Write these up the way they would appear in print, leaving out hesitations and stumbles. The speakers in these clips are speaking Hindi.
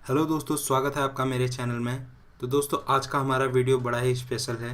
हेलो दोस्तों, स्वागत है आपका मेरे चैनल में। तो दोस्तों, आज का हमारा वीडियो बड़ा ही स्पेशल है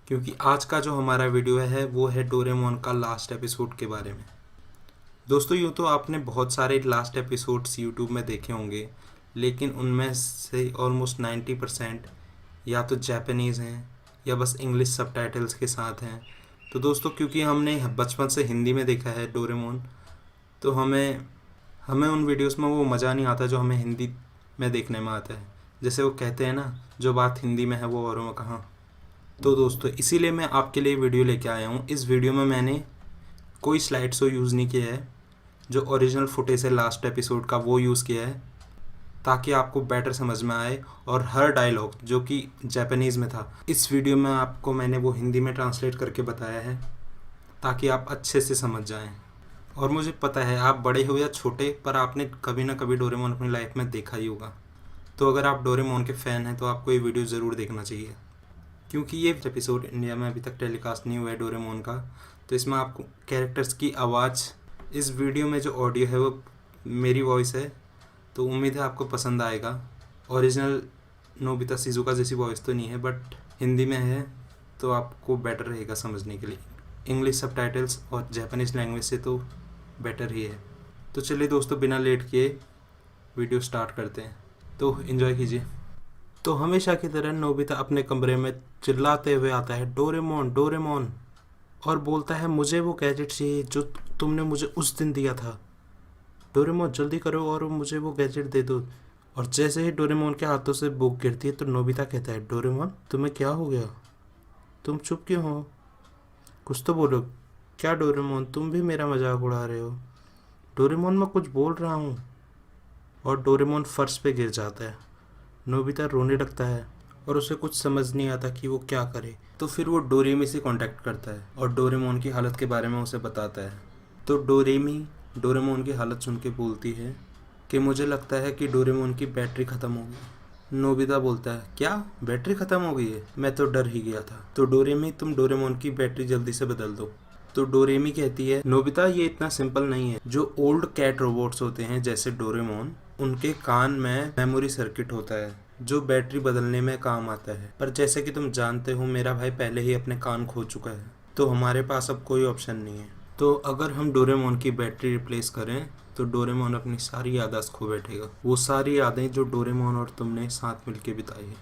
क्योंकि आज का जो हमारा वीडियो है वो है डोरेमोन का लास्ट एपिसोड के बारे में। दोस्तों, यूँ तो आपने बहुत सारे लास्ट एपिसोड्स यूट्यूब में देखे होंगे, लेकिन उनमें से ऑलमोस्ट 90% या तो जापानीज़ हैं या बस इंग्लिश सबटाइटल्स के साथ हैं। तो दोस्तों, क्योंकि हमने बचपन से हिंदी में देखा है डोरेमोन, तो हमें हमें उन वीडियोस में वो मज़ा नहीं आता जो हमें हिंदी में देखने में आता है। जैसे वो कहते हैं ना, जो बात हिंदी में है वो औरों में कहाँ। तो दोस्तों, इसीलिए मैं आपके लिए वीडियो लेके आया हूँ। इस वीडियो में मैंने कोई स्लाइड शो यूज़ नहीं किया है। जो ओरिजिनल फुटेज है लास्ट एपिसोड का वो यूज़ किया है ताकि आपको बेटर समझ में आए। और हर डायलॉग जो कि जापानीज़ में था, इस वीडियो में आपको मैंने वो हिंदी में ट्रांसलेट करके बताया है ताकि आप अच्छे से समझ जाएं। और मुझे पता है आप बड़े हो या छोटे, पर आपने कभी ना कभी डोरेमोन अपनी लाइफ में देखा ही होगा। तो अगर आप डोरेमोन के फ़ैन हैं तो आपको ये वीडियो ज़रूर देखना चाहिए, क्योंकि ये एपिसोड इंडिया में अभी तक टेलीकास्ट नहीं हुआ है डोरेमोन का। तो इसमें आपको कैरेक्टर्स की आवाज़, इस वीडियो में जो ऑडियो है वो मेरी वॉइस है, तो उम्मीद है आपको पसंद आएगा। ओरिजिनल नोबिता शिजुका जैसी वॉइस तो नहीं है, बट हिंदी में है तो आपको बेटर रहेगा समझने के लिए। इंग्लिश सबटाइटल्स और जापानीज़ लैंग्वेज से तो बेटर ही है। तो चलिए दोस्तों, बिना लेट किए वीडियो स्टार्ट करते हैं, तो इन्जॉय कीजिए। तो हमेशा की तरह नोबिता अपने कमरे में चिल्लाते हुए आता है, डोरेमोन डोरेमोन, और बोलता है मुझे वो गैजेट चाहिए जो तुमने मुझे उस दिन दिया था। डोरेमोन जल्दी करो और मुझे वो गैजेट दे दो। और जैसे ही डोरेमोन के हाथों से बुक गिरती है तो नोबिता कहता है, डोरेमोन तुम्हें क्या हो गया, तुम चुप क्यों हो, कुछ तो बोलो। क्या डोरेमोन, तुम भी मेरा मजाक उड़ा रहे हो। डोरेमोन मैं कुछ बोल रहा हूँ। और डोरेमोन फर्श पे गिर जाता है। नोबिता रोने लगता है और उसे कुछ समझ नहीं आता कि वो क्या करे। तो फिर वो डोरेमी से कांटेक्ट करता है और डोरेमोन की हालत के बारे में उसे बताता है। तो डोरेमी डोरेमोन की हालत सुन के बोलती है कि मुझे लगता है कि डोरेमोन की बैटरी ख़त्म हो गई। नोबिता बोलता है, क्या बैटरी ख़त्म हो गई है, मैं तो डर ही गया था। तो डोरेमी, तुम डोरेमोन की बैटरी जल्दी से बदल दो। तो डोरेमी कहती है, नोबिता ये इतना सिंपल नहीं है। जो ओल्ड कैट रोबोट्स होते हैं जैसे डोरेमोन, उनके कान में मेमोरी सर्किट होता है जो बैटरी बदलने में काम आता है। पर जैसे कि तुम जानते हो मेरा भाई पहले ही अपने कान खो चुका है, तो हमारे पास अब कोई ऑप्शन नहीं है। तो अगर हम डोरेमोन की बैटरी रिप्लेस करें तो डोरेमोन अपनी सारी याददाश्त खो बैठेगा। वो सारी यादें जो डोरेमोन और तुमने साथ मिलके बिताई है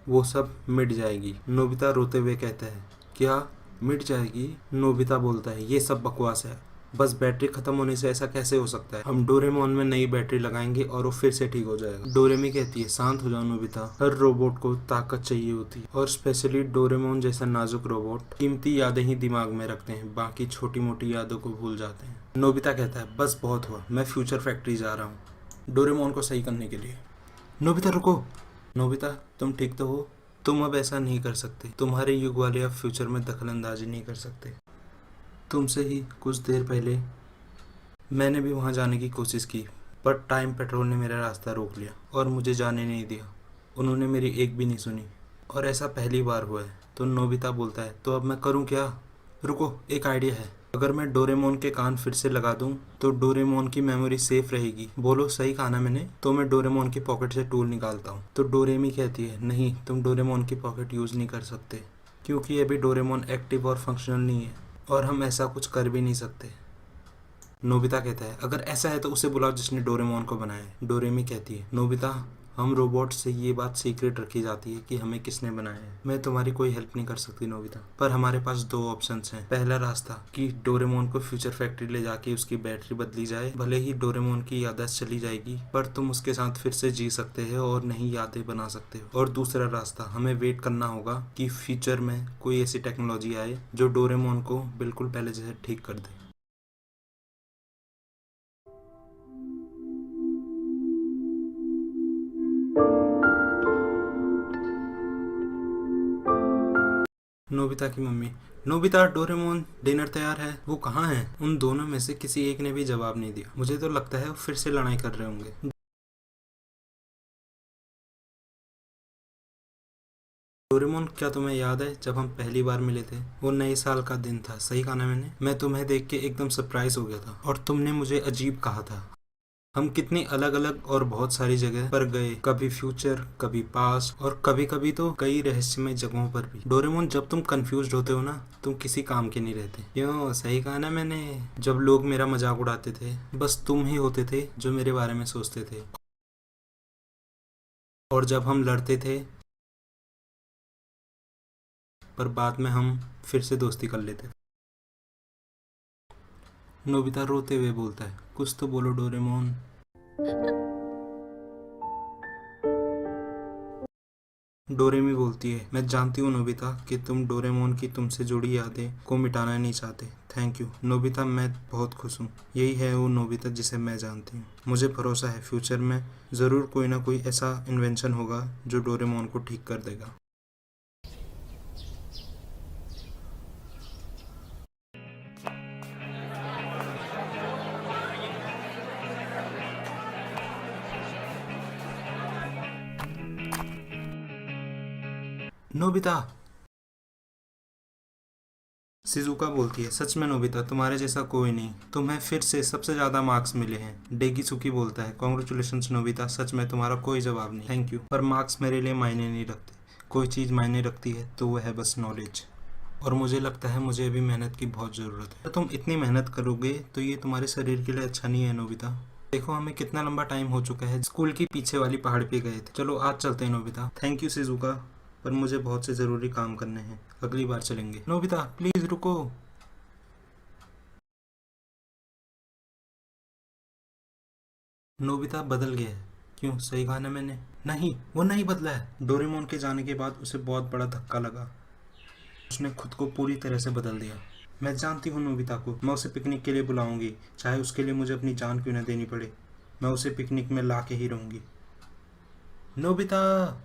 वो सब मिट जाएगी। नोबिता रोते हुए कहता है, क्या मिट जाएगी? नोबिता बोलता है, ये सब बकवास है, बस बैटरी खत्म होने से ऐसा कैसे हो सकता है। हम डोरेमोन में नई बैटरी लगाएंगे और वो फिर से ठीक हो जाएगा। डोरेमी कहती है, शांत हो जाओ नोबिता, हर रोबोट को ताकत चाहिए होती है और स्पेशली डोरेमोन जैसा नाजुक रोबोट कीमती यादें ही दिमाग में रखते हैं, बाकी छोटी मोटी यादों को भूल जाते हैं। नोबिता कहता है, बस बहुत हुआ, मैं फ्यूचर फैक्ट्री जा रहा हूँ डोरेमोन को सही करने के लिए। नोबिता रुको। नोबिता, तुम ठीक तो हो? तुम अब ऐसा नहीं कर सकते, तुम्हारे युग वाले अब फ्यूचर में दखल अंदाजी नहीं कर सकते। तुमसे ही कुछ देर पहले मैंने भी वहाँ जाने की कोशिश की, पर टाइम पेट्रोल ने मेरा रास्ता रोक लिया और मुझे जाने नहीं दिया। उन्होंने मेरी एक भी नहीं सुनी और ऐसा पहली बार हुआ है। तो नोबिता बोलता है, तो अब मैं करूँ क्या? रुको, एक आइडिया है। अगर मैं डोरेमोन के कान फिर से लगा दूं तो डोरेमोन की मेमोरी सेफ रहेगी। बोलो, सही कहा ना मैंने? तो मैं डोरेमोन की पॉकेट से टूल निकालता हूँ। तो डोरेमी कहती है, नहीं, तुम डोरेमोन की पॉकेट यूज़ नहीं कर सकते क्योंकि अभी डोरेमोन एक्टिव और फंक्शनल नहीं है और हम ऐसा कुछ कर भी नहीं सकते। नोबिता कहता है, अगर ऐसा है तो उसे बुलाओ जिसने डोरेमोन को बनाया है। डोरेमी कहती है, नोबिता, हम रोबोट से ये बात सीक्रेट रखी जाती है कि हमें किसने बनाया है। मैं तुम्हारी कोई हेल्प नहीं कर सकती नोबिता, पर हमारे पास दो ऑप्शंस हैं। पहला रास्ता कि डोरेमोन को फ्यूचर फैक्ट्री ले जाके उसकी बैटरी बदली जाए, भले ही डोरेमोन की याददाश्त चली जाएगी पर तुम उसके साथ फिर से जी सकते हो और नई यादें बना सकते हो। और दूसरा रास्ता, हमें वेट करना होगा कि फ्यूचर में कोई ऐसी टेक्नोलॉजी आए जो डोरेमोन को बिल्कुल पहले जैसे ठीक कर दे। नोबिता की मम्मी, नोबिता, डोरेमोन डिनर तैयार है। वो कहाँ है? उन दोनों में से किसी एक ने भी जवाब नहीं दिया। मुझे तो लगता है वो फिर से लड़ाई कर रहे होंगे। डोरेमोन, क्या तुम्हें याद है जब हम पहली बार मिले थे? वो नए साल का दिन था, सही कहा ना मैंने? मैं तुम्हें देख के एकदम सरप्राइज हो गया था और तुमने मुझे अजीब कहा था। हम कितनी अलग अलग और बहुत सारी जगह पर गए, कभी फ्यूचर, कभी पास्ट और कभी कभी तो कई रहस्यमय जगहों पर भी। डोरेमोन, जब तुम कंफ्यूज होते हो ना, तुम किसी काम के नहीं रहते। क्यों, सही कहा ना मैंने। जब लोग मेरा मजाक उड़ाते थे, बस तुम ही होते थे जो मेरे बारे में सोचते थे। और जब हम लड़ते थे, पर बाद में हम फिर से दोस्ती कर लेते। नोबिता रोते हुए बोलता है, कुछ तो बोलो डोरेमोन। डोरेमी बोलती है, मैं जानती हूँ नोबिता कि तुम डोरेमोन की तुमसे जुड़ी यादें को मिटाना नहीं चाहते। थैंक यू नोबिता, मैं बहुत खुश हूँ। यही है वो नोबिता जिसे मैं जानती हूँ। मुझे भरोसा है फ्यूचर में ज़रूर कोई ना कोई ऐसा इन्वेंशन होगा जो डोरेमोन को ठीक कर देगा। नोबिता, शिजुका बोलती है, सच में नोबिता, तुम्हारे जैसा कोई नहीं। तुम्हें फिर से सबसे ज़्यादा मार्क्स मिले हैं। डेगिसुकी बोलता है, कॉन्ग्रेचुलेशंस नोबिता, सच में तुम्हारा कोई जवाब नहीं। थैंक यू, पर मार्क्स मेरे लिए मायने नहीं रखते। कोई चीज़ मायने रखती है तो वह है बस नॉलेज। और मुझे लगता है मुझे अभी मेहनत की बहुत ज़रूरत है। तो तुम इतनी मेहनत करोगे तो ये तुम्हारे शरीर के लिए अच्छा नहीं है नोबिता। देखो हमें कितना लंबा टाइम हो चुका है, स्कूल की पीछे वाली पहाड़ पे गए थे। चलो आज चलते हैं नोबिता। थैंक यू शिजुका, पर मुझे बहुत से ज़रूरी काम करने हैं, अगली बार चलेंगे। नोबिता प्लीज़ रुको। नोबिता बदल गया है। क्यों, सही कहा ना मैंने? नहीं, वो नहीं बदला है। डोरेमोन के जाने के बाद उसे बहुत बड़ा धक्का लगा। उसने खुद को पूरी तरह से बदल दिया। मैं जानती हूँ नोबिता को, मैं उसे पिकनिक के लिए बुलाऊंगी, चाहे उसके लिए मुझे अपनी जान क्यों न देनी पड़े। मैं उसे पिकनिक में ला के ही रहूंगी। नोबिता।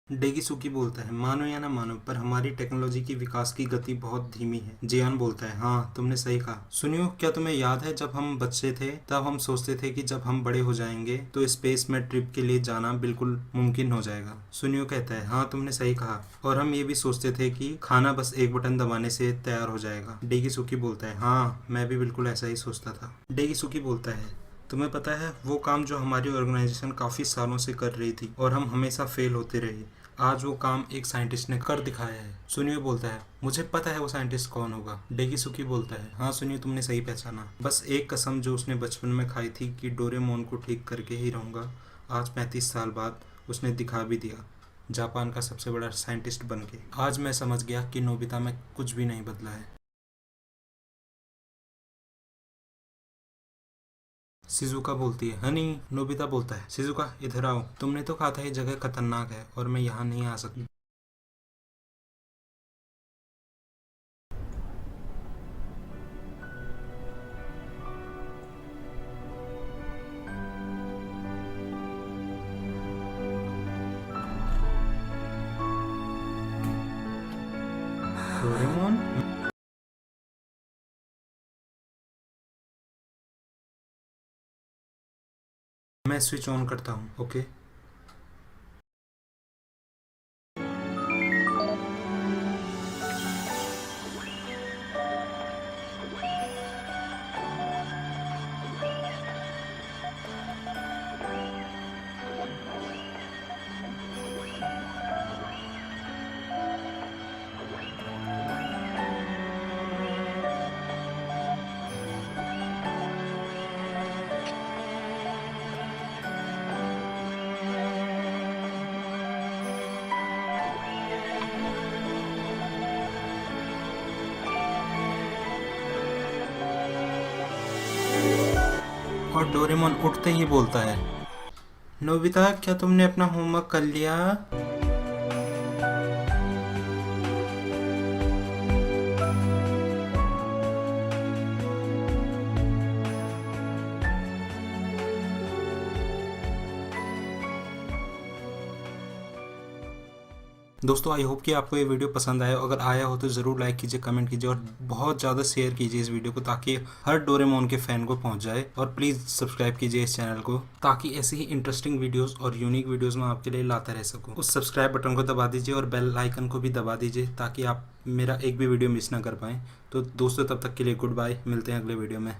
डेगिसुकी बोलता है, मानो या ना मानो, पर हमारी टेक्नोलॉजी की विकास की गति बहुत धीमी है। जियान बोलता है, हाँ तुमने सही कहा। सुनियो, क्या तुम्हें याद है जब हम बच्चे थे तब हम सोचते थे कि जब हम बड़े हो जाएंगे तो स्पेस में ट्रिप के लिए जाना बिल्कुल मुमकिन हो जाएगा। सुनियो कहता है, हाँ तुमने सही कहा। और हम ये भी सोचते थे कि खाना बस एक बटन दबाने से तैयार हो जाएगा। डेगिसुकी बोलता है, हाँ मैं भी बिल्कुल ऐसा ही सोचता था। डेगिसुकी बोलता है, तुम्हें पता है वो काम जो हमारी ऑर्गेनाइजेशन काफ़ी सालों से कर रही थी और हम हमेशा फेल होते रहे, आज वो काम एक साइंटिस्ट ने कर दिखाया है। सुनियो बोलता है, मुझे पता है वो साइंटिस्ट कौन होगा। डेगिसुकी बोलता है, हाँ सुनियो तुमने सही पहचाना। बस एक कसम जो उसने बचपन में खाई थी कि डोरेमोन को ठीक करके ही रहूँगा, आज 35 साल बाद उसने दिखा भी दिया, जापान का सबसे बड़ा साइंटिस्ट बन के। आज मैं समझ गया कि नोबिता में कुछ भी नहीं बदला है। शिजुका बोलती है, हनी। नोबिता बोलता है, शिजुका इधर आओ, तुमने तो कहा था ये जगह खतरनाक है और मैं यहाँ नहीं आ सकती। डोरेमोन। मैं स्विच ऑन करता हूँ, ओके। और डोरेमोन उठते ही बोलता है, नोबिता क्या तुमने अपना होमवर्क कर लिया? दोस्तों आई होप कि आपको ये वीडियो पसंद आया, अगर आया हो तो ज़रूर लाइक कीजिए, कमेंट कीजिए और बहुत ज़्यादा शेयर कीजिए इस वीडियो को, ताकि हर डोरेमोन के फ़ैन को पहुंच जाए। और प्लीज़ सब्सक्राइब कीजिए इस चैनल को, ताकि ऐसी ही इंटरेस्टिंग वीडियोस और यूनिक वीडियोस मैं आपके लिए लाता रह सकूं। उस सब्सक्राइब बटन को दबा दीजिए और बेल आइकन को भी दबा दीजिए, ताकि आप मेरा एक भी वीडियो मिस ना कर पाएँ। तो दोस्तों तब तक के लिए गुड बाय, मिलते हैं अगले वीडियो में।